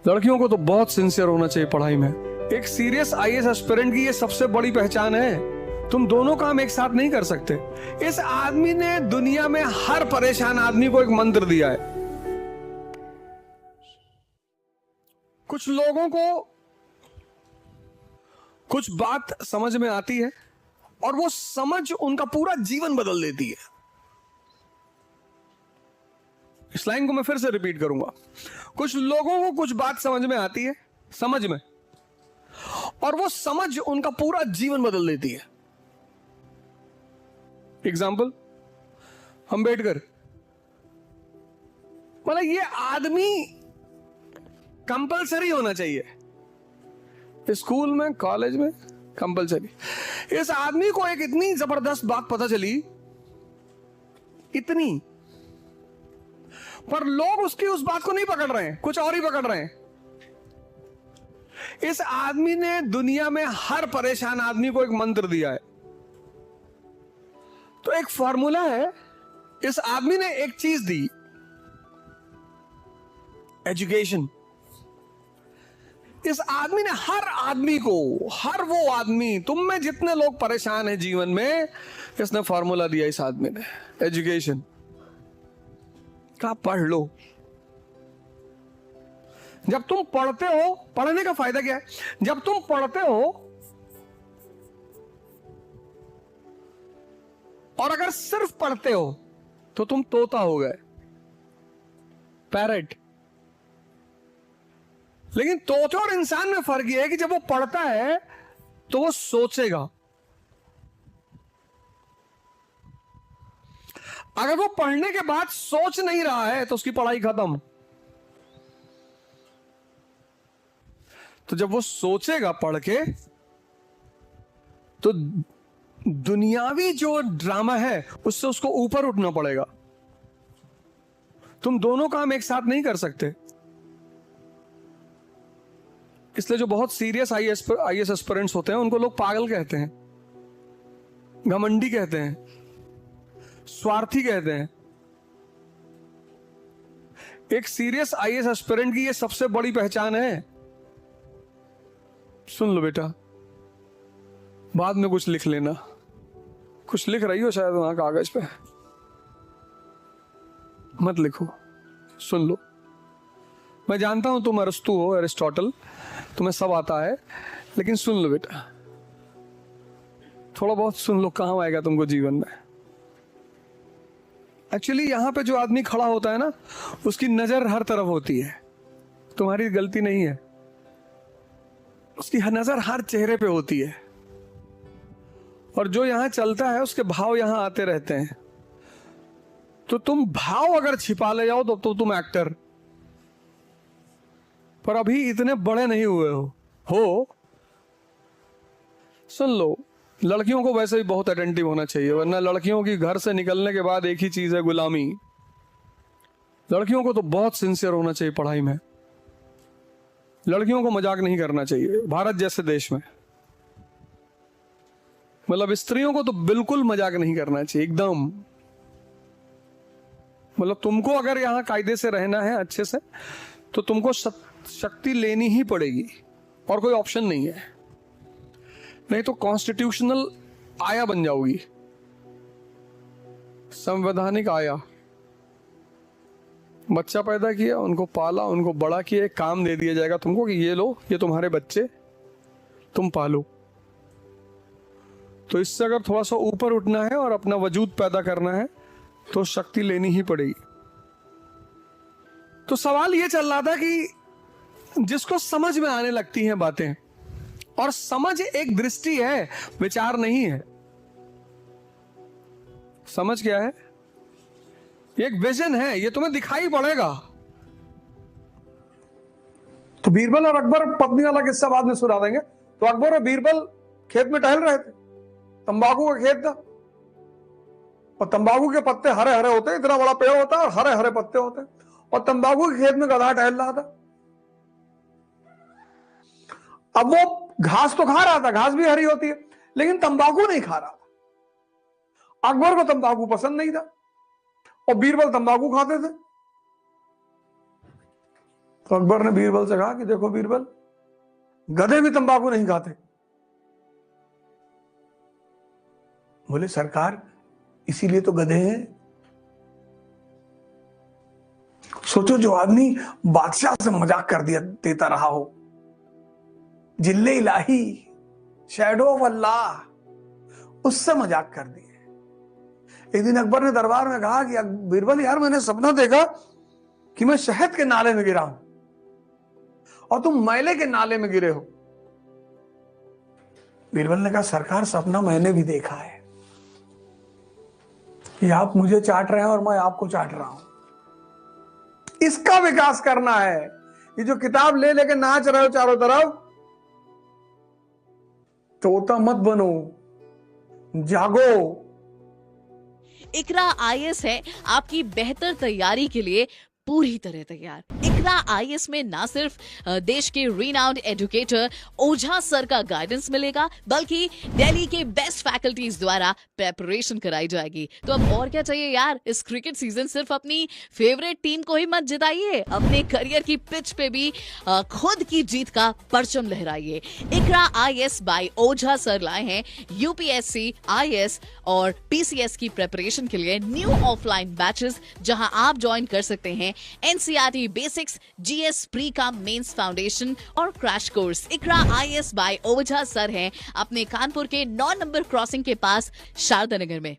लड़कियों को तो बहुत सिंसियर होना चाहिए पढ़ाई में। एक सीरियस आईएएस एस्पिरेंट की ये सबसे बड़ी पहचान है, तुम दोनों काम एक साथ नहीं कर सकते। इस आदमी ने दुनिया में हर परेशान आदमी को एक मंत्र दिया है। कुछ लोगों को कुछ बात समझ में आती है और वो समझ उनका पूरा जीवन बदल देती है। इस लाइन को मैं फिर से रिपीट करूंगा। कुछ लोगों को कुछ बात समझ में आती है, समझ में, और वो समझ उनका पूरा जीवन बदल देती है। एग्जाम्पल, अंबेडकर, मतलब ये आदमी कंपलसरी होना चाहिए स्कूल में, कॉलेज में, कंपलसरी। इस आदमी को एक इतनी जबरदस्त बात पता चली, इतनी, पर लोग उसकी उस बात को नहीं पकड़ रहे हैं, कुछ और ही पकड़ रहे हैं। इस आदमी ने दुनिया में हर परेशान आदमी को एक मंत्र दिया है। तो एक फॉर्मूला है, इस आदमी ने एक चीज दी, एजुकेशन। इस आदमी ने हर आदमी को, हर वो आदमी, तुम में जितने लोग परेशान हैं जीवन में, इसने फॉर्मूला दिया इस आदमी ने, एजुकेशन का। पढ़ लो। जब तुम पढ़ते हो, पढ़ने का फायदा क्या है? जब तुम पढ़ते हो और अगर सिर्फ पढ़ते हो तो तुम तोता हो गए, पैरेट। लेकिन तोते और इंसान में फर्क यह है कि जब वो पढ़ता है तो वो सोचेगा। अगर वो पढ़ने के बाद सोच नहीं रहा है तो उसकी पढ़ाई खत्म। तो जब वो सोचेगा पढ़ के, तो दुनियावी जो ड्रामा है उससे उसको ऊपर उठना पड़ेगा। तुम दोनों काम एक साथ नहीं कर सकते। इसलिए जो बहुत सीरियस आईएएस एस्पिरेंट्स होते हैं उनको लोग पागल कहते हैं, घमंडी कहते हैं, स्वार्थी कहते हैं। एक सीरियस आईएएस एस्पिरेंट की ये सबसे बड़ी पहचान है। सुन लो बेटा, बाद में कुछ लिख लेना। कुछ लिख रही हो शायद वहां कागज पे, मत लिखो, सुन लो। मैं जानता हूं तुम अरस्तु हो, अरिस्टोटल, तुम्हें सब आता है, लेकिन सुन लो बेटा, थोड़ा बहुत सुन लो, काम आएगा तुमको जीवन में। एक्चुअली यहां पे जो आदमी खड़ा होता है ना, उसकी नजर हर तरफ होती है, तुम्हारी गलती नहीं है। उसकी नजर हर चेहरे पे होती है, और जो यहां चलता है उसके भाव यहां आते रहते हैं। तो तुम भाव अगर छिपा ले जाओ तो तुम एक्टर, पर अभी इतने बड़े नहीं हुए हो। सुन लो, लड़कियों को वैसे ही बहुत अटेंटिव होना चाहिए, वरना लड़कियों की घर से निकलने के बाद एक ही चीज है, गुलामी। लड़कियों को तो बहुत सिंसियर होना चाहिए पढ़ाई में। लड़कियों को मजाक नहीं करना चाहिए भारत जैसे देश में। मतलब स्त्रियों को तो बिल्कुल मजाक नहीं करना चाहिए, एकदम। मतलब तुमको अगर यहां कायदे से रहना है अच्छे से, तो तुमको शक्ति लेनी ही पड़ेगी, और कोई ऑप्शन नहीं है। नहीं तो कॉन्स्टिट्यूशनल आया बन जाओगी, संवैधानिक आया। बच्चा पैदा किया, उनको पाला, उनको बड़ा किया, एक काम दे दिया जाएगा तुमको कि ये लो, ये तुम्हारे बच्चे, तुम पालो। तो इससे अगर थोड़ा सा ऊपर उठना है और अपना वजूद पैदा करना है तो शक्ति लेनी ही पड़ेगी। तो सवाल ये चल रहा था कि जिसको समझ में आने लगती हैं बातें, और समझ एक दृष्टि है, विचार नहीं है। समझ क्या है? एक विजन है, ये तुम्हें दिखाई पड़ेगा। तो बीरबल और अकबर पत्नी वाला किस्सा बाद में सुना देंगे। तो अकबर और बीरबल खेत में टहल रहे थे, तंबाकू का खेत था, और तंबाकू के पत्ते हरे हरे होते हैं, इतना बड़ा पेड़ होता है और हरे हरे पत्ते होते हैं। और तंबाकू के खेत में गधा टहल रहा था। अब वो घास तो खा रहा था, घास भी हरी होती है, लेकिन तंबाकू नहीं खा रहा था। अकबर को तंबाकू पसंद नहीं था और बीरबल तंबाकू खाते थे। तो अकबर ने बीरबल से कहा कि देखो बीरबल, गधे भी तंबाकू नहीं खाते। बोले सरकार, इसीलिए तो गधे हैं। सोचो, जो आदमी बादशाह से मजाक कर दिया देता रहा हो, जिल्ले इलाही, शैडो ऑफ अल्लाह, उससे मजाक कर दिए। एक दिन अकबर ने दरबार में कहा कि बीरबल यार, मैंने सपना देखा कि मैं शहद के नाले में गिरा हूं और तुम मैले के नाले में गिरे हो। बीरबल ने कहा सरकार, सपना मैंने भी देखा है कि आप मुझे चाट रहे हैं और मैं आपको चाट रहा हूं। इसका विकास करना है। ये जो किताब ले लेके नाच रहे हो चारों तरफ, तोता मत बनो, जागो। इकरा आईएएस है आपकी बेहतर तैयारी के लिए पूरी तरह तैयार। इकरा आईएएस में ना सिर्फ देश के रिनाउंड एजुकेटर ओझा सर का गाइडेंस मिलेगा, बल्कि दिल्ली के बेस्ट फैकल्टीज द्वारा प्रेपरेशन कराई जाएगी। तो अब और क्या चाहिए यार। इस क्रिकेट सीजन सिर्फ अपनी फेवरेट टीम को ही मत जिताइए, अपने करियर की पिच पे भी खुद की जीत का परचम लहराइए। इकरा आईएएस बाय ओझा सर लाए हैं यूपीएससी, आईएएस और पीसीएस की प्रेपरेशन के लिए न्यू ऑफलाइन बैचेस, जहां आप ज्वाइन कर सकते हैं एनसीईआरटी बेसिक्स, जीएस प्री का मेंस फाउंडेशन और क्रैश कोर्स। इकरा आईएएस बाय ओझा सर हैं अपने कानपुर के 9 नंबर क्रॉसिंग के पास शारदा नगर में।